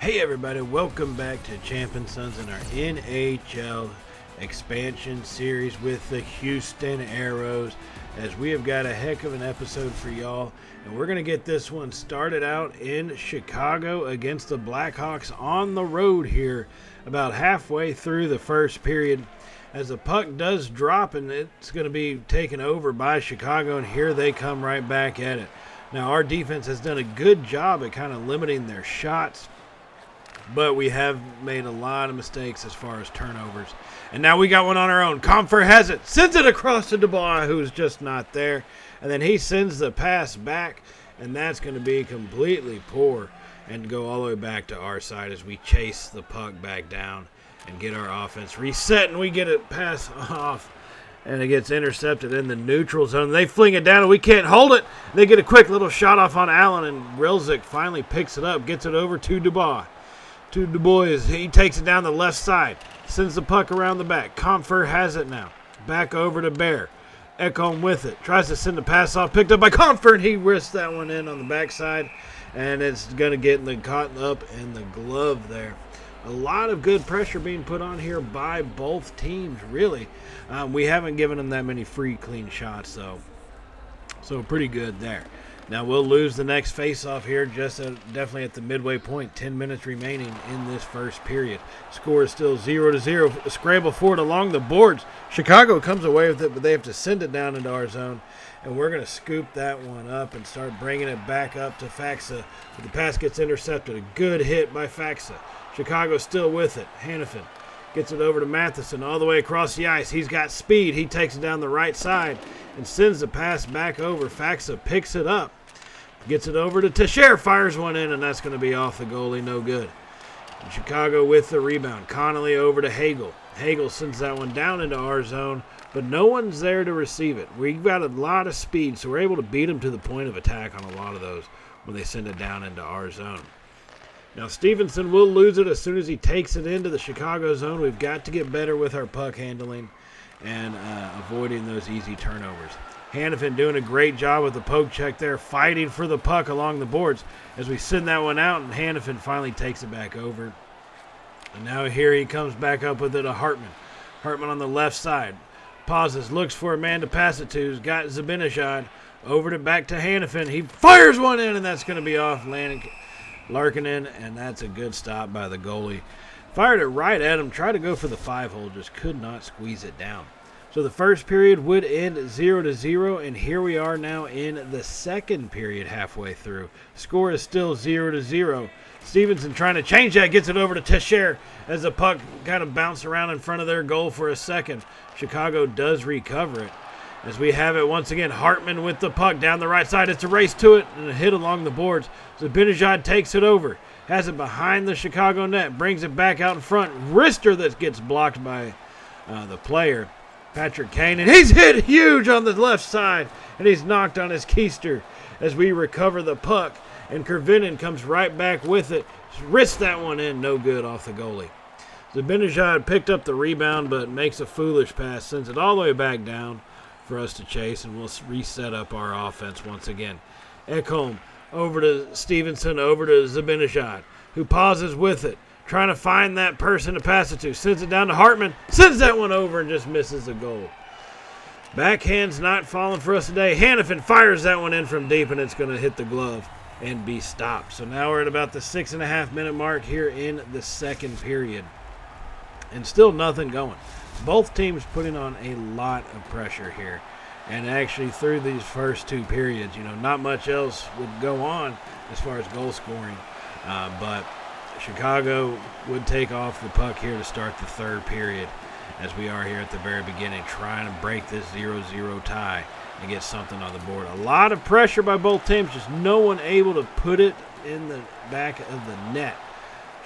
Hey everybody, welcome back to Champion Sons in our NHL expansion series with the Houston Aeros, as we have got a heck of an episode for y'all, and we're going to get this one started out in Chicago against the Blackhawks on the road here about halfway through the first period, as the puck does drop and it's going to be taken over by Chicago, and here they come right back at it. Now our defense has done a good job at kind of limiting their shots, but we have made a lot of mistakes as far as turnovers. And now we got one on our own. Comfer has it. Sends it across to Dubois, who's just not there. And then he sends the pass back, and that's going to be completely poor and go all the way back to our side as we chase the puck back down and get our offense reset. And we get it pass off, and it gets intercepted in the neutral zone. They fling it down, and we can't hold it. They get a quick little shot off on Allen, and Rilzik finally picks it up, gets it over to Dubois. To Du Bois, he takes it down the left side, sends the puck around the back. Comfer has it now. Back over to Bear. Ekholm with it. Tries to send the pass off, picked up by Comfer, and he wrists that one in on the backside, and it's going to get caught up in the glove there. A lot of good pressure being put on here by both teams, really. We haven't given them that many free, clean shots, though. So pretty good there. Now we'll lose the next face-off here definitely at the midway point. 10 minutes remaining in this first period. Score is still 0-0. A scramble forward along the boards. Chicago comes away with it, but they have to send it down into our zone. And we're going to scoop that one up and start bringing it back up to Faxa. But the pass gets intercepted. A good hit by Faxa. Chicago still with it. Hannafin gets it over to Matheson all the way across the ice. He's got speed. He takes it down the right side and sends the pass back over. Faxa picks it up. Gets it over to Teixeira, fires one in, and that's going to be off the goalie, no good. And Chicago with the rebound. Connolly over to Hagel. Hagel sends that one down into our zone, but no one's there to receive it. We've got a lot of speed, so we're able to beat them to the point of attack on a lot of those when they send it down into our zone. Now Stevenson will lose it as soon as he takes it into the Chicago zone. We've got to get better with our puck handling and avoiding those easy turnovers. Hannafin doing a great job with the poke check there, fighting for the puck along the boards as we send that one out, and Hannafin finally takes it back over. And now here he comes back up with it to Hartman. Hartman on the left side. Pauses, looks for a man to pass it to. He's got Zibanejad over to back to Hannafin. He fires one in, and that's going to be off Larkinen, and that's a good stop by the goalie. Fired it right at him, tried to go for the 5-hole, just could not squeeze it down. So the first period would end 0-0, and here we are now in the second period halfway through. Score is still 0-0. Stevenson trying to change that, gets it over to Teixeira as the puck kind of bounced around in front of their goal for a second. Chicago does recover it. As we have it once again, Hartman with the puck down the right side. It's a race to it and a hit along the boards. Zibanejad takes it over, has it behind the Chicago net, brings it back out in front. Wrister that gets blocked by the player. Patrick Kane, and he's hit huge on the left side, and he's knocked on his keister as we recover the puck, and Kervinen comes right back with it. Wrists that one in, no good off the goalie. Zibanejad picked up the rebound, but makes a foolish pass, sends it all the way back down for us to chase, and we'll reset up our offense once again. Ekholm over to Stevenson, over to Zibanejad, who pauses with it. Trying to find that person to pass it to. Sends it down to Hartman. Sends that one over and just misses the goal. Backhand's not falling for us today. Hannafin fires that one in from deep, and it's going to hit the glove and be stopped. So now we're at about the 6.5-minute mark here in the second period. And still nothing going. Both teams putting on a lot of pressure here. And actually through these first two periods, not much else would go on as far as goal scoring. But Chicago would take off the puck here to start the third period, as we are here at the very beginning, trying to break this 0-0 tie and get something on the board. A lot of pressure by both teams, just no one able to put it in the back of the net.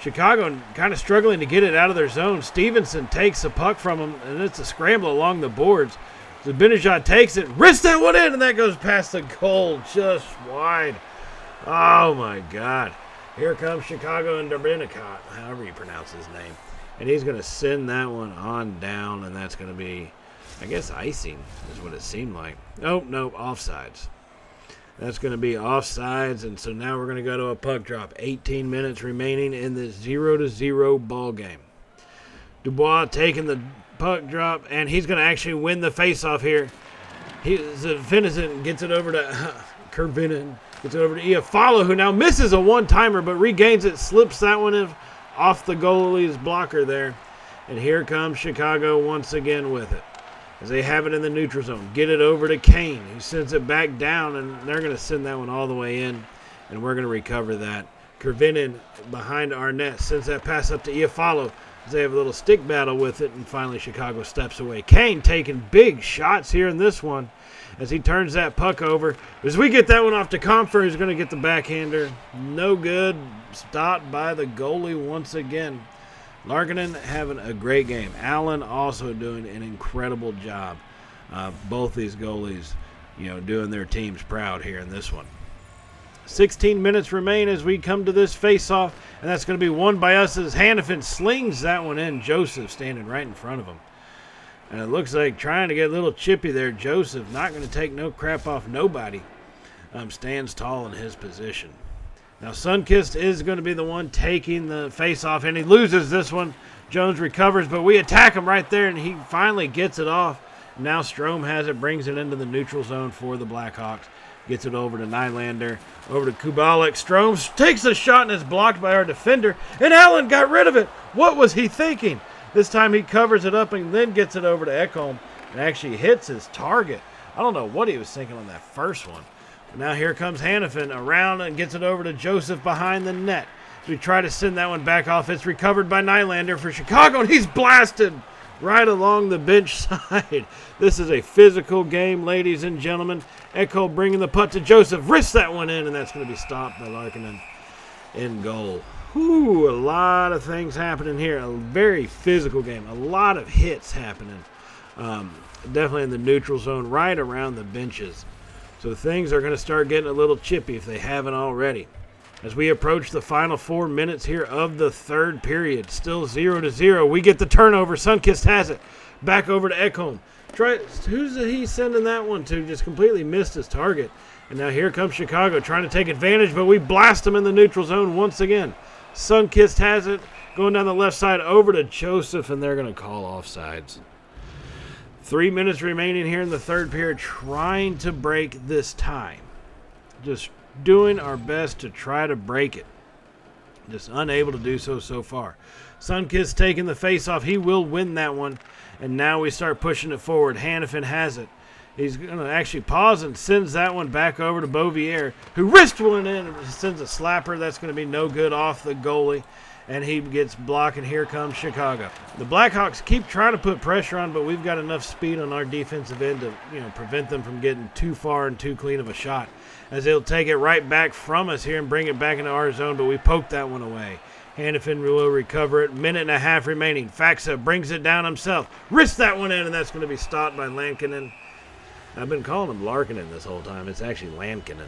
Chicago kind of struggling to get it out of their zone. Stevenson takes the puck from him, and it's a scramble along the boards. Zibanejad takes it, wrists that one in, and that goes past the goal just wide. Oh, my God. Here comes Chicago and Derbinicott, however you pronounce his name. And he's going to send that one on down, and that's going to be, I guess, icing is what it seemed like. Oh, no, offsides. That's going to be offsides, and so now we're going to go to a puck drop. 18 minutes remaining in this 0-0 ball game. Dubois taking the puck drop, and he's going to actually win the faceoff here. Finnison gets it over to Kervinen. Gets it over to Iafallo, who now misses a one-timer, but regains it, slips that one off the goalie's blocker there. And here comes Chicago once again with it, as they have it in the neutral zone. Get it over to Kane, who sends it back down, and they're going to send that one all the way in, and we're going to recover that. Kervinen behind our net sends that pass up to Iafallo, as they have a little stick battle with it, and finally Chicago steps away. Kane taking big shots here in this one, as he turns that puck over. As we get that one off to Comfer, who's going to get the backhander. No good. Stopped by the goalie once again. Larkinen having a great game. Allen also doing an incredible job. Both these goalies, doing their teams proud here in this one. 16 minutes remain as we come to this face-off, and that's going to be won by us as Hannafin slings that one in. Joseph standing right in front of him. And it looks like trying to get a little chippy there. Joseph not going to take no crap off nobody. Stands tall in his position. Now Sunkist is going to be the one taking the face-off, and he loses this one. Jones recovers, but we attack him right there, and he finally gets it off. Now Strome has it, brings it into the neutral zone for the Blackhawks. Gets it over to Nylander, over to Kubalik. Strome takes a shot and is blocked by our defender, and Allen got rid of it. What was he thinking? This time he covers it up and then gets it over to Ekholm and actually hits his target. I don't know what he was thinking on that first one. But now here comes Hannafin around and gets it over to Joseph behind the net. As we try to send that one back off, it's recovered by Nylander for Chicago, and he's blasted right along the bench side. This is a physical game, ladies and gentlemen. Ekholm bringing the puck to Joseph. Wrists that one in, and that's going to be stopped by Larkinen in goal. Whew, a lot of things happening here. A very physical game. A lot of hits happening. Definitely in the neutral zone, right around the benches. So things are going to start getting a little chippy if they haven't already. As we approach the final 4 minutes here of the third period, still 0-0. We get the turnover. Sunkist has it. Back over to Ekholm. Who's he sending that one to? Just completely missed his target. And now here comes Chicago trying to take advantage, but we blast him in the neutral zone once again. Sunkist has it, going down the left side over to Joseph, and they're going to call offsides. 3 minutes remaining here in the third period, trying to break this tie. Just doing our best to try to break it. Just unable to do so far. Sunkist taking the face-off. He will win that one, and now we start pushing it forward. Hannafin has it. He's going to actually pause and sends that one back over to Beauvier, who wrist one in and sends a slapper. That's going to be no good off the goalie, and he gets blocked, and here comes Chicago. The Blackhawks keep trying to put pressure on, but we've got enough speed on our defensive end to prevent them from getting too far and too clean of a shot, as they'll take it right back from us here and bring it back into our zone, but we poked that one away. Hannafin will recover it. Minute and a half remaining. Faxa brings it down himself. Wrists that one in, and that's going to be stopped by Lankinen. I've been calling him Larkinen this whole time. It's actually Lankinen,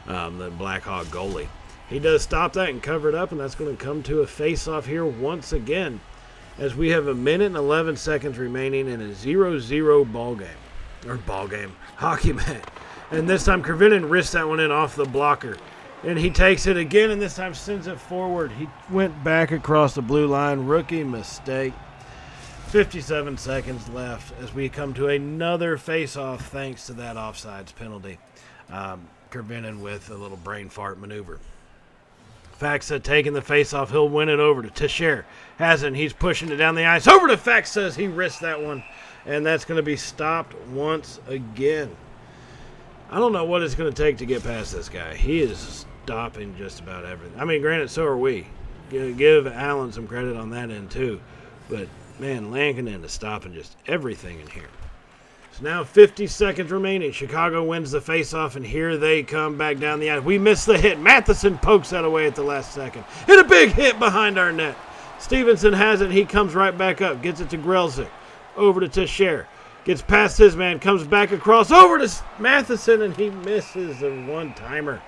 the Blackhawk goalie. He does stop that and cover it up, and that's going to come to a face-off here once again, as we have a minute and 11 seconds remaining in a 0-0 hockey match. And this time Kervinen wrists that one in off the blocker. And he takes it again, and this time sends it forward. He went back across the blue line. Rookie mistake. 57 seconds left as we come to another face-off thanks to that offsides penalty. Kervinen with a little brain fart maneuver. Faxa taking the face-off. He'll win it over to Teixeira. Has it, and he's pushing it down the ice. Over to Faxa as he wrists that one. And that's going to be stopped once again. I don't know what it's going to take to get past this guy. He is stopping just about everything. I mean, granted, so are we. Give Allen some credit on that end, too. But, man, Lankinen is stopping just everything in here. So now 50 seconds remaining. Chicago wins the faceoff, and here they come back down the ice. We miss the hit. Matheson pokes that away at the last second. And a big hit behind our net. Stevenson has it. He comes right back up. Gets it to Grelzik. Over to Teixeira. Gets past his man. Comes back across. Over to Matheson, and he misses the one-timer.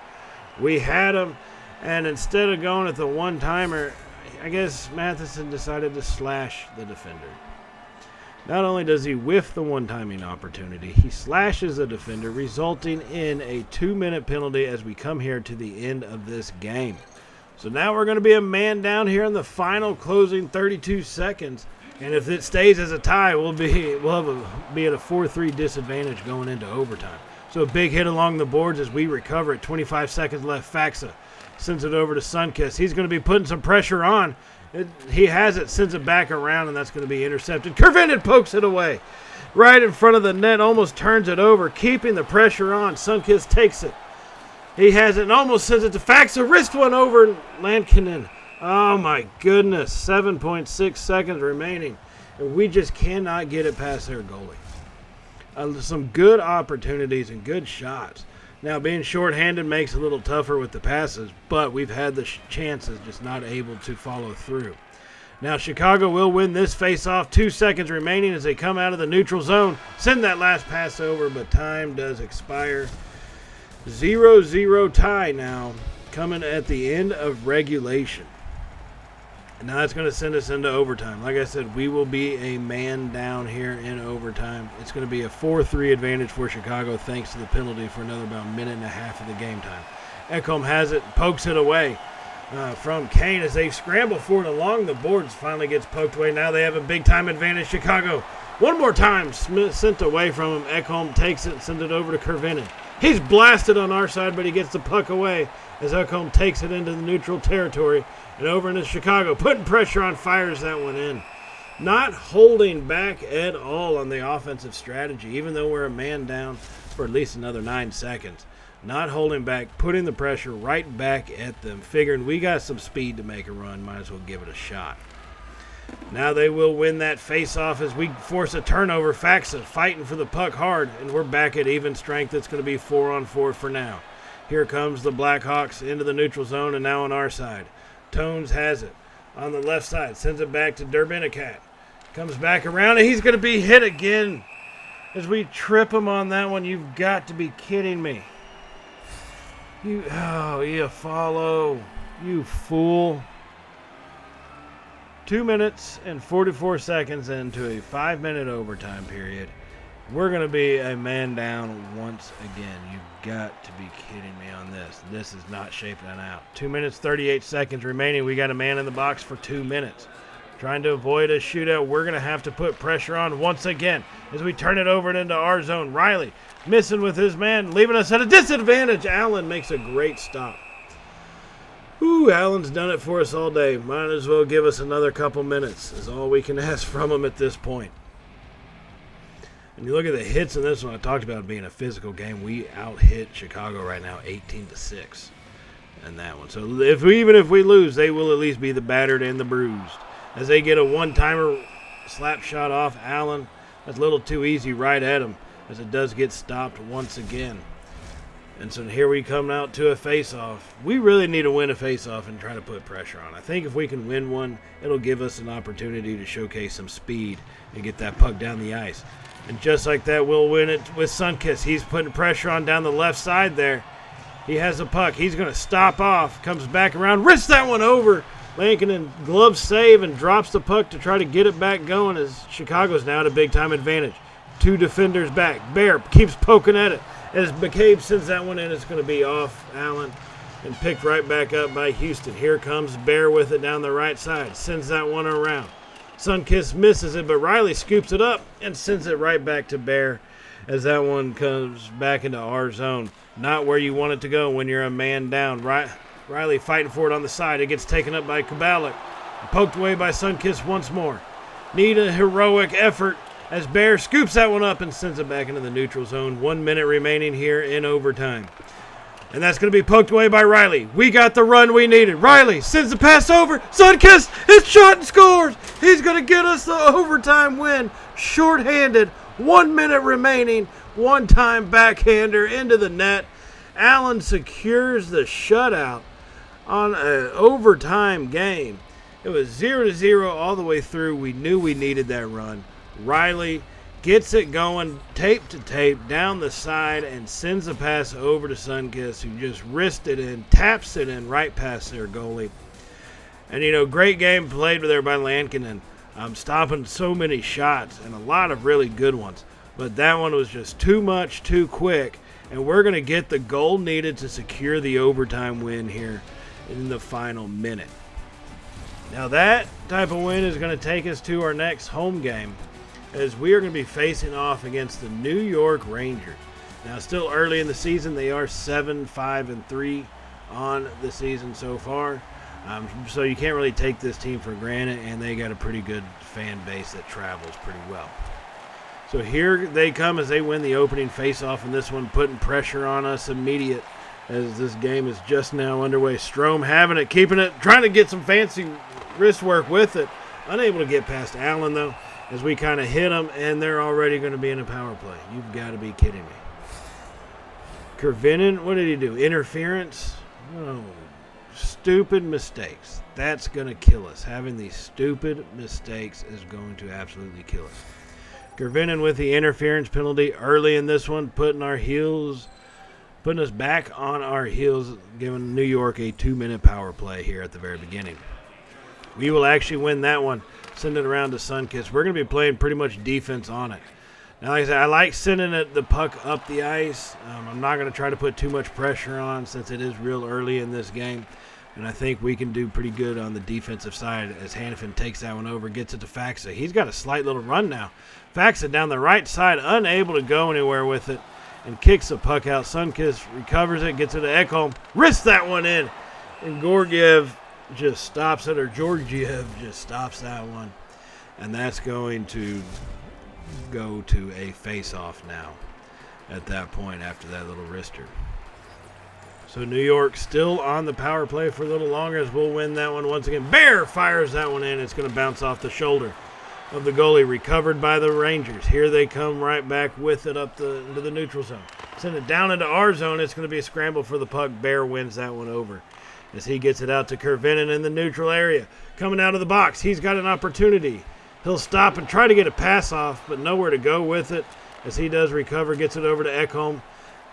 We had him, and instead of going at the one-timer, I guess Matheson decided to slash the defender. Not only does he whiff the one-timing opportunity, he slashes the defender, resulting in a 2-minute penalty as we come here to the end of this game. So now we're going to be a man down here in the final closing 32 seconds. And if it stays as a tie, we'll be at a 4-3 disadvantage going into overtime. So a big hit along the boards as we recover it. 25 seconds left. Faxa sends it over to Sunkiss. He's going to be putting some pressure on. He has it, sends it back around, and that's going to be intercepted. Kervinen pokes it away. Right in front of the net, almost turns it over, keeping the pressure on. Sunkiss takes it. He has it and almost sends it to Faxa. Wrist one over Lankinen. Oh, my goodness. 7.6 seconds remaining. And we just cannot get it past their goalie. Some good opportunities and good shots. Now, being shorthanded makes it a little tougher with the passes, but we've had the chances, just not able to follow through. Now, Chicago will win this face-off. 2 seconds remaining as they come out of the neutral zone. Send that last pass over, but time does expire. 0-0 tie now, coming at the end of regulation. And now that's going to send us into overtime. Like I said, we will be a man down here in overtime. It's going to be a 4-3 advantage for Chicago thanks to the penalty for another about a minute and a half of the game time. Ekholm has it, pokes it away from Kane as they scramble for it along the boards. Finally gets poked away. Now they have a big-time advantage. Chicago, one more time, sent away from him. Ekholm takes it and sends it over to Kervinen. He's blasted on our side, but he gets the puck away as Ekholm takes it into the neutral territory. And over into Chicago, putting pressure on, fires that one in. Not holding back at all on the offensive strategy, even though we're a man down for at least another 9 seconds. Not holding back, putting the pressure right back at them, figuring we got some speed to make a run, might as well give it a shot. Now they will win that face-off as we force a turnover. Faxa fighting for the puck hard, and we're back at even strength. It's going to be 4-on-4 for now. Here comes the Blackhawks into the neutral zone, and now on our side. Tones has it on the left side, sends it back to Durbinicat. Comes back around, and he's going to be hit again as we trip him on that one. You've got to be kidding me. You follow. You fool. 2 minutes and 44 seconds into a 5-minute overtime period. We're going to be a man down once again. You've got to be kidding me on this. This is not shaping out. 2 minutes, 38 seconds remaining. We got a man in the box for 2 minutes. Trying to avoid a shootout. We're going to have to put pressure on once again as we turn it over into our zone. Riley missing with his man, leaving us at a disadvantage. Allen makes a great stop. Ooh, Allen's done it for us all day. Might as well give us another couple minutes is all we can ask from him at this point. And you look at the hits in this one, I talked about it being a physical game. We out-hit Chicago right now 18-6 in that one. So even if we lose, they will at least be the battered and the bruised. As they get a one-timer slap shot off Allen, that's a little too easy right at him as it does get stopped once again. And so here we come out to a face-off. We really need to win a face-off and try to put pressure on. I think if we can win one, it'll give us an opportunity to showcase some speed and get that puck down the ice. And just like that, we'll win it with Sunkiss. He's putting pressure on down the left side there. He has the puck. He's going to stop off. Comes back around. Wrists that one over. Lankinen glove save and drops the puck to try to get it back going as Chicago's now at a big-time advantage. 2 defenders back. Bear keeps poking at it. As McCabe sends that one in, it's going to be off Allen and picked right back up by Houston. Here comes Bear with it down the right side. Sends that one around. Sunkiss misses it, but Riley scoops it up and sends it right back to Bear as that one comes back into our zone. Not where you want it to go when you're a man down. Riley fighting for it on the side. It gets taken up by Kubalik. Poked away by Sunkiss once more. Need a heroic effort as Bear scoops that one up and sends it back into the neutral zone. 1 minute remaining here in overtime. And that's going to be poked away by Riley. We got the run we needed. Riley sends the pass over. Sunkiss, it's shot and scores. He's going to get us the overtime win. Short-handed, 1 minute remaining. One-time backhander into the net. Allen secures the shutout on an overtime game. It was 0-0 all the way through. We knew we needed that run. Riley gets it going, tape to tape, down the side, and sends a pass over to Sunkiss, who just wristed it in, taps it in right past their goalie. And, great game played there by Lankinen. stopping so many shots and a lot of really good ones. But that one was just too much, too quick, and we're going to get the goal needed to secure the overtime win here in the final minute. Now that type of win is going to take us to our next home game, as we are going to be facing off against the New York Rangers. Now, still early in the season, they are 7-5-3 on the season so far. So you can't really take this team for granted, and they got a pretty good fan base that travels pretty well. So here they come as they win the opening faceoff in this one, putting pressure on us immediate as this game is just now underway. Strome having it, keeping it, trying to get some fancy wrist work with it. Unable to get past Allen, though, as we kind of hit them, and they're already going to be in a power play. You've got to be kidding me. Kervinen, what did he do? Interference? Oh, stupid mistakes. That's going to kill us. Having these stupid mistakes is going to absolutely kill us. Kervinen with the interference penalty early in this one, putting us back on our heels, giving New York a 2-minute power play here at the very beginning. We will actually win that one, send it around to Sunkiss. We're going to be playing pretty much defense on it. Now, like I said, I like sending the puck up the ice. I'm not going to try to put too much pressure on since it is real early in this game. And I think we can do pretty good on the defensive side as Hanifin takes that one over, gets it to Faxa. He's got a slight little run now. Faxa down the right side, unable to go anywhere with it, and kicks the puck out. Sunkiss recovers it, gets it to Ekholm, wrists that one in, and Georgiev just stops it, or Georgiev just stops that one. And that's going to go to a face-off now at that point after that little wrister. So New York still on the power play for a little longer as we'll win that one once again. Bear fires that one in. It's going to bounce off the shoulder of the goalie, recovered by the Rangers. Here they come right back with it into the neutral zone. Send it down into our zone. It's going to be a scramble for the puck. Bear wins that one over as he gets it out to Kervinen in the neutral area. Coming out of the box, he's got an opportunity. He'll stop and try to get a pass off, but nowhere to go with it as he does recover, gets it over to Ekholm.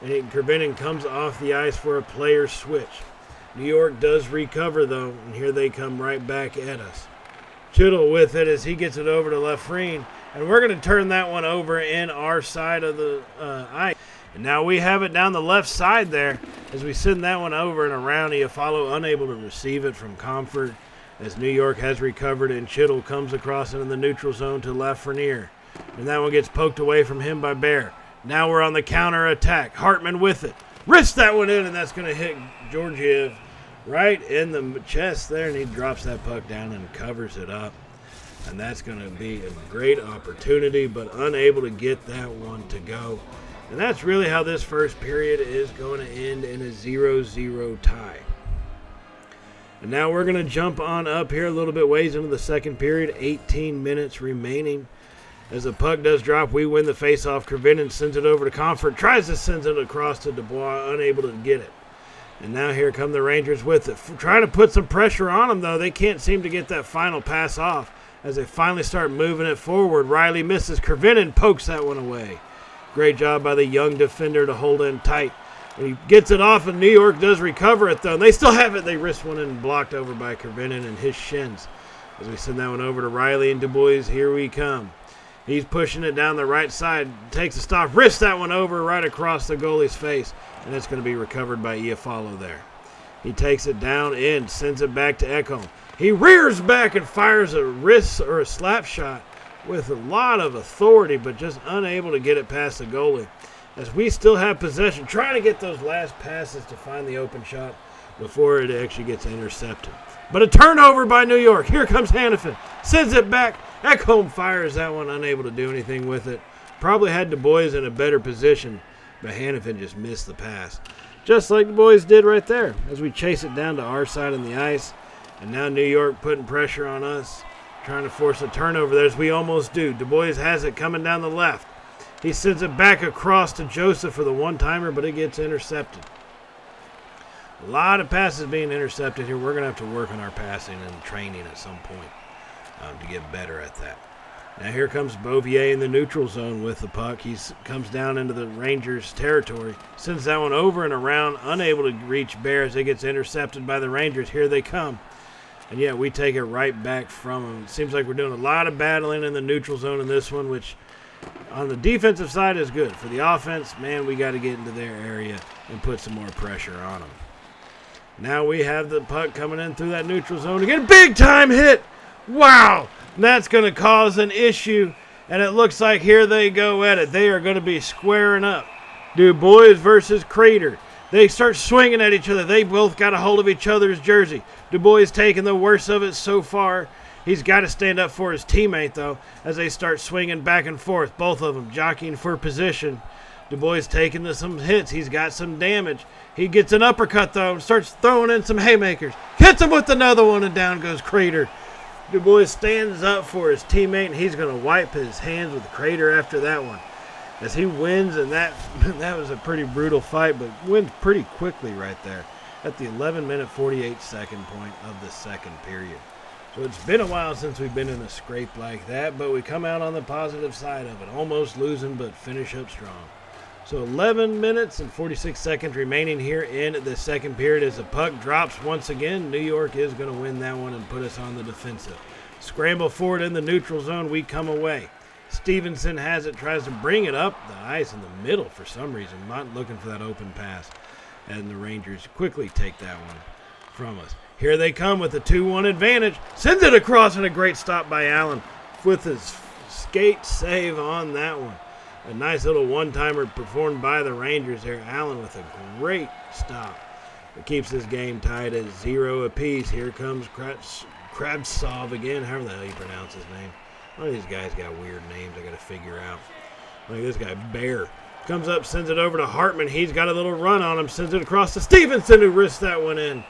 And Kervinen comes off the ice for a player switch. New York does recover, though, and here they come right back at us. Chittle with it as he gets it over to Lafrene, and we're going to turn that one over in our side of the ice. And now we have it down the left side there as we send that one over and around. Iafallo unable to receive it from Comfort as New York has recovered, and Chittle comes across into the neutral zone to Lafreniere. And that one gets poked away from him by Bear. Now we're on the counter attack. Hartman with it. Wrists that one in, and that's going to hit Georgiev right in the chest there, and he drops that puck down and covers it up. And that's going to be a great opportunity, but unable to get that one to go. And that's really how this first period is going to end, in a 0-0 tie. And now we're going to jump on up here a little bit ways into the second period. 18 minutes remaining. As the puck does drop, we win the faceoff. Kervinen sends it over to Comfort, tries to send it across to Dubois, unable to get it. And now here come the Rangers with it. Trying to put some pressure on them, though. They can't seem to get that final pass off as they finally start moving it forward. Riley misses. Kervinen pokes that one away. Great job by the young defender to hold in tight. He gets it off, and New York does recover it, though. And they still have it. They wrist one in, blocked over by Kervinen and his shins. As we send that one over to Riley and Dubois, here we come. He's pushing it down the right side, takes a stop, wrists that one over right across the goalie's face, and it's going to be recovered by Iafallo there. He takes it down in, sends it back to Ekholm. He rears back and fires a wrist or a slap shot with a lot of authority, but just unable to get it past the goalie. As we still have possession, trying to get those last passes to find the open shot before it actually gets intercepted. But a turnover by New York. Here comes Hanifin. Sends it back. Ekholm fires that one, unable to do anything with it. Probably had Du Bois in a better position, but Hanifin just missed the pass. Just like Du Bois did right there as we chase it down to our side on the ice. And now New York putting pressure on us, trying to force a turnover there as we almost do. Du Bois has it coming down the left. He sends it back across to Joseph for the one-timer, but it gets intercepted. A lot of passes being intercepted here. We're going to have to work on our passing and training at some point to get better at that. Now here comes Bouvier in the neutral zone with the puck. He comes down into the Rangers' territory, sends that one over and around, unable to reach Bear as it gets intercepted by the Rangers. Here they come. And yet we take it right back from them. It seems like we're doing a lot of battling in the neutral zone in this one, which on the defensive side is good. For the offense, man, we got to get into their area and put some more pressure on them. Now we have the puck coming in through that neutral zone to get a big-time hit. Wow! And that's going to cause an issue, and it looks like here they go at it. They are going to be squaring up. Du Bois versus Crater. They start swinging at each other. They both got a hold of each other's jersey. Du Bois taking the worst of it so far. He's got to stand up for his teammate, though, as they start swinging back and forth. Both of them jockeying for position. Du Bois taking some hits. He's got some damage. He gets an uppercut, though, and starts throwing in some haymakers. Hits him with another one, and down goes Crater. Du Bois stands up for his teammate, and he's going to wipe his hands with Crater after that one. As he wins, and that was a pretty brutal fight, but wins pretty quickly right there at the 11-minute, 48-second point of the second period. So it's been a while since we've been in a scrape like that, but we come out on the positive side of it. Almost losing, but finish up strong. So 11 minutes and 46 seconds remaining here in the second period as the puck drops once again. New York is going to win that one and put us on the defensive. Scramble forward in the neutral zone. We come away. Stevenson has it, tries to bring it up the ice in the middle for some reason. Not looking for that open pass. And the Rangers quickly take that one from us. Here they come with a 2-1 advantage. Sends it across, and a great stop by Allen with his skate save on that one. A nice little one-timer performed by the Rangers there. Allen with a great stop. It keeps this game tied at 0 apiece. Here comes Kravtsov again, however the hell you pronounce his name. All these guys got weird names I got to figure out. Like this guy, Bear. Comes up, sends it over to Hartman. He's got a little run on him. Sends it across to Stevenson, who risks that one in.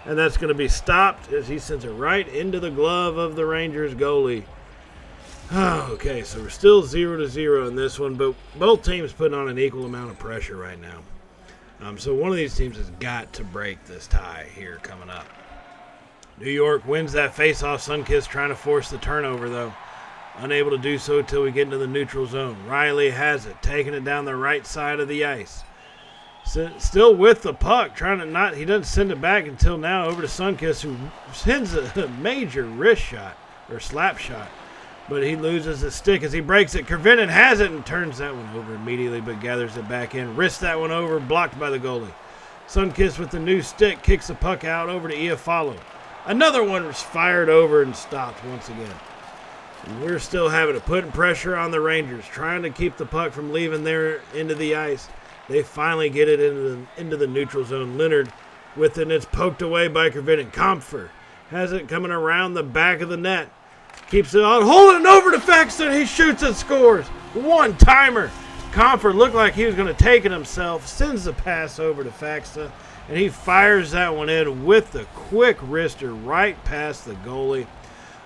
And that's going to be stopped as he sends it right into the glove of the Rangers goalie. Okay, so we're still 0-0 in this one, but both teams putting on an equal amount of pressure right now. So one of these teams has got to break this tie here coming up. New York wins that face-off. Sunkist trying to force the turnover, though. Unable to do so until we get into the neutral zone. Riley has it, taking it down the right side of the ice. Still with the puck, trying to not, he doesn't send it back until now over to Sunkist, who sends a major wrist shot, or slap shot. But he loses the stick as he breaks it. Kervinen has it and turns that one over immediately, but gathers it back in. Wrists that one over, blocked by the goalie. Sunkist with the new stick kicks the puck out over to Iafallo. Another one was fired over and stopped once again. And we're still having to put pressure on the Rangers, trying to keep the puck from leaving there into the ice. They finally get it into the neutral zone. Leonard with it, and it's poked away by Kervinen. Comfer has it coming around the back of the net. Keeps it on, holding it over to Faxton. He shoots and scores. One-timer. Comfer looked like he was going to take it himself. Sends the pass over to Faxton, and he fires that one in with the quick wrister right past the goalie.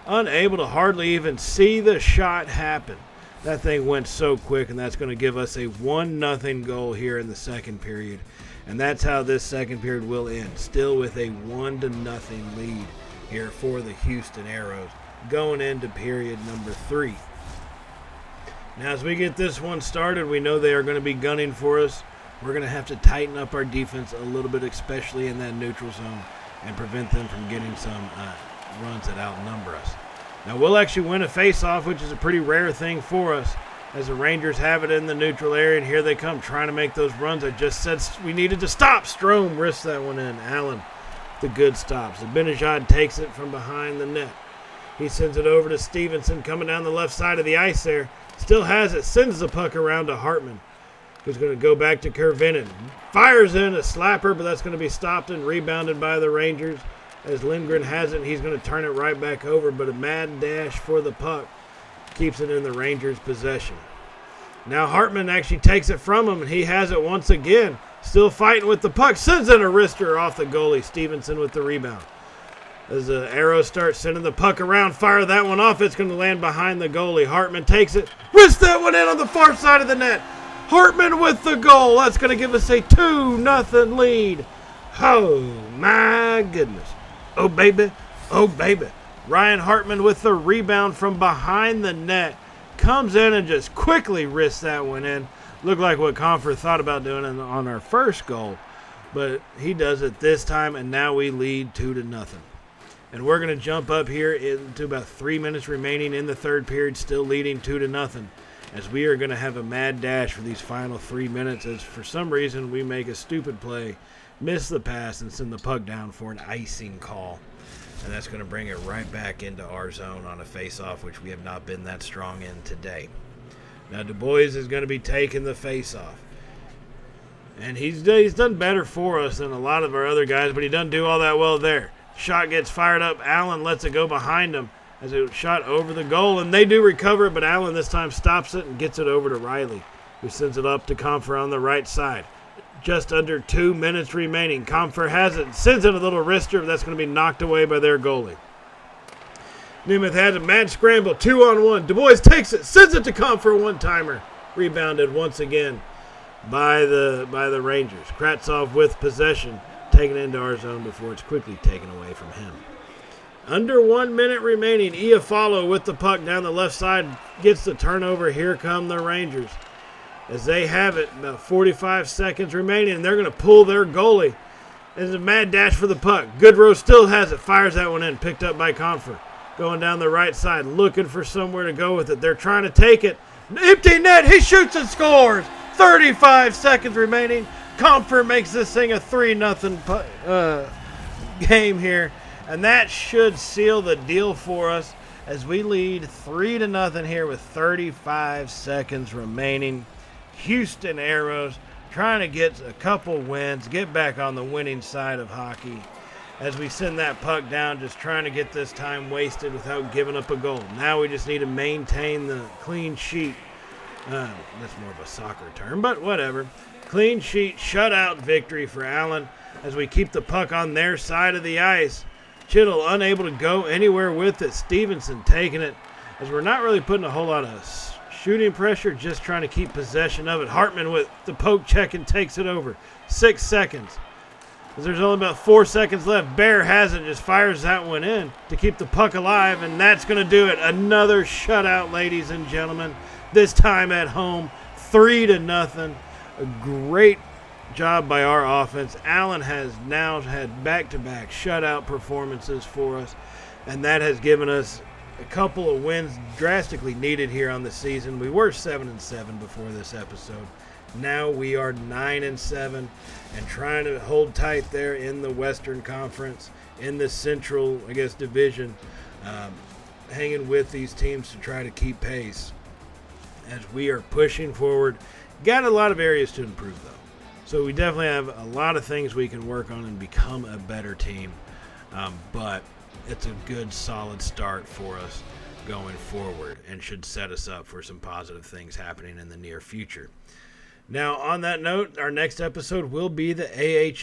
Unable to hardly even see the shot happen. That thing went so quick, and that's going to give us a 1-0 goal here in the second period. And that's how this second period will end. Still with a 1-0 lead here for the Houston Aeros, going into period number 3. Now, as we get this one started, we know they are going to be gunning for us. We're going to have to tighten up our defense a little bit, especially in that neutral zone, and prevent them from getting some runs that outnumber us. Now, we'll actually win a face-off, which is a pretty rare thing for us, as the Rangers have it in the neutral area, and here they come trying to make those runs. I just said we needed to stop. Strome risks that one in. Allen, the good stops. Zibanejad takes it from behind the net. He sends it over to Stevenson coming down the left side of the ice there. Still has it. Sends the puck around to Hartman, who's going to go back to Kervinen. Fires in a slapper, but that's going to be stopped and rebounded by the Rangers. As Lindgren has it, he's going to turn it right back over, but a mad dash for the puck keeps it in the Rangers' possession. Now Hartman actually takes it from him, and he has it once again. Still fighting with the puck. Sends in a wrister off the goalie. Stevenson with the rebound. As the Aeros starts sending the puck around, fire that one off. It's going to land behind the goalie. Hartman takes it. Wrists that one in on the far side of the net. Hartman with the goal. That's going to give us a 2-0 lead. Oh, my goodness. Oh, baby. Oh, baby. Ryan Hartman with the rebound from behind the net. Comes in and just quickly wrists that one in. Looked like what Comfer thought about doing on our first goal. But he does it this time, and now we lead 2-0. And we're going to jump up here into about 3 minutes remaining in the third period, still leading 2-0, as we are going to have a mad dash for these final 3 minutes, as for some reason we make a stupid play, miss the pass, and send the puck down for an icing call. And that's going to bring it right back into our zone on a face-off, which we have not been that strong in today. Now Du Bois is going to be taking the face-off. And he's done better for us than a lot of our other guys, but he doesn't do all that well there. Shot gets fired up. Allen lets it go behind him as it shot over the goal, and they do recover it, but Allen this time stops it and gets it over to Riley, who sends it up to Comfer on the right side. Just under 2 minutes remaining. Comfer has it, sends it a little wrister, but that's going to be knocked away by their goalie. Newman has a mad scramble, 2-on-1. Du Bois takes it, sends it to Comfer, one-timer. Rebounded once again by the Rangers. Kratzov with possession, taken into our zone before it's quickly taken away from him. Under 1 minute remaining. Iafallo with the puck down the left side gets the turnover. Here come the Rangers. As they have it, about 45 seconds remaining, and they're going to pull their goalie. There's a mad dash for the puck. Goodrow still has it, fires that one in, picked up by Comfer. Going down the right side, looking for somewhere to go with it. They're trying to take it. Empty net, he shoots and scores. 35 seconds remaining. Comfer makes this thing a 3-0 game here. And that should seal the deal for us as we lead 3-0 here with 35 seconds remaining. Houston Aeros trying to get a couple wins, get back on the winning side of hockey as we send that puck down, just trying to get this time wasted without giving up a goal. Now we just need to maintain the clean sheet. That's more of a soccer term, but whatever. Clean sheet, shutout victory for Allen as we keep the puck on their side of the ice. Chittle unable to go anywhere with it. Stevenson taking it as we're not really putting a whole lot of shooting pressure, just trying to keep possession of it. Hartman with the poke check and takes it over. 6 seconds. As there's only about 4 seconds left, Bear has it, just fires that one in to keep the puck alive, and that's going to do it. Another shutout, ladies and gentlemen. This time at home, 3-0. A great job by our offense. Allen has now had back-to-back shutout performances for us, and that has given us a couple of wins drastically needed here on the season. We were 7-7 before this episode. Now we are 9-7 and trying to hold tight there in the Western Conference, in the Central, division, hanging with these teams to try to keep pace as we are pushing forward. Got a lot of areas to improve, though. So we definitely have a lot of things we can work on and become a better team. But it's a good, solid start for us going forward and should set us up for some positive things happening in the near future. Now, on that note, our next episode will be the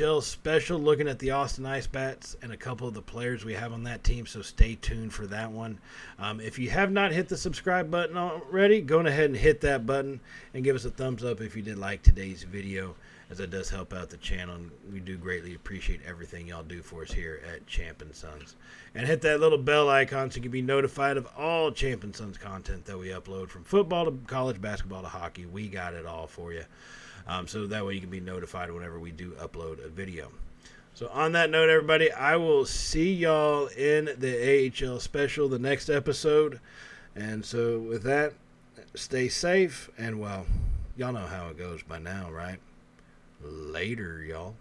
AHL special, looking at the Austin Ice Bats and a couple of the players we have on that team, so stay tuned for that one. If you have not hit the subscribe button already, go ahead and hit that button and give us a thumbs up if you did like today's video, as it does help out the channel, and we do greatly appreciate everything y'all do for us here at Champ & Sons. And hit that little bell icon so you can be notified of all Champ & Sons content that we upload, from football to college basketball to hockey. We got it all for you. So that way you can be notified whenever we do upload a video. So on that note, everybody, I will see y'all in the AHL special, the next episode. And so with that, stay safe, and well, y'all know how it goes by now, right? Later, y'all.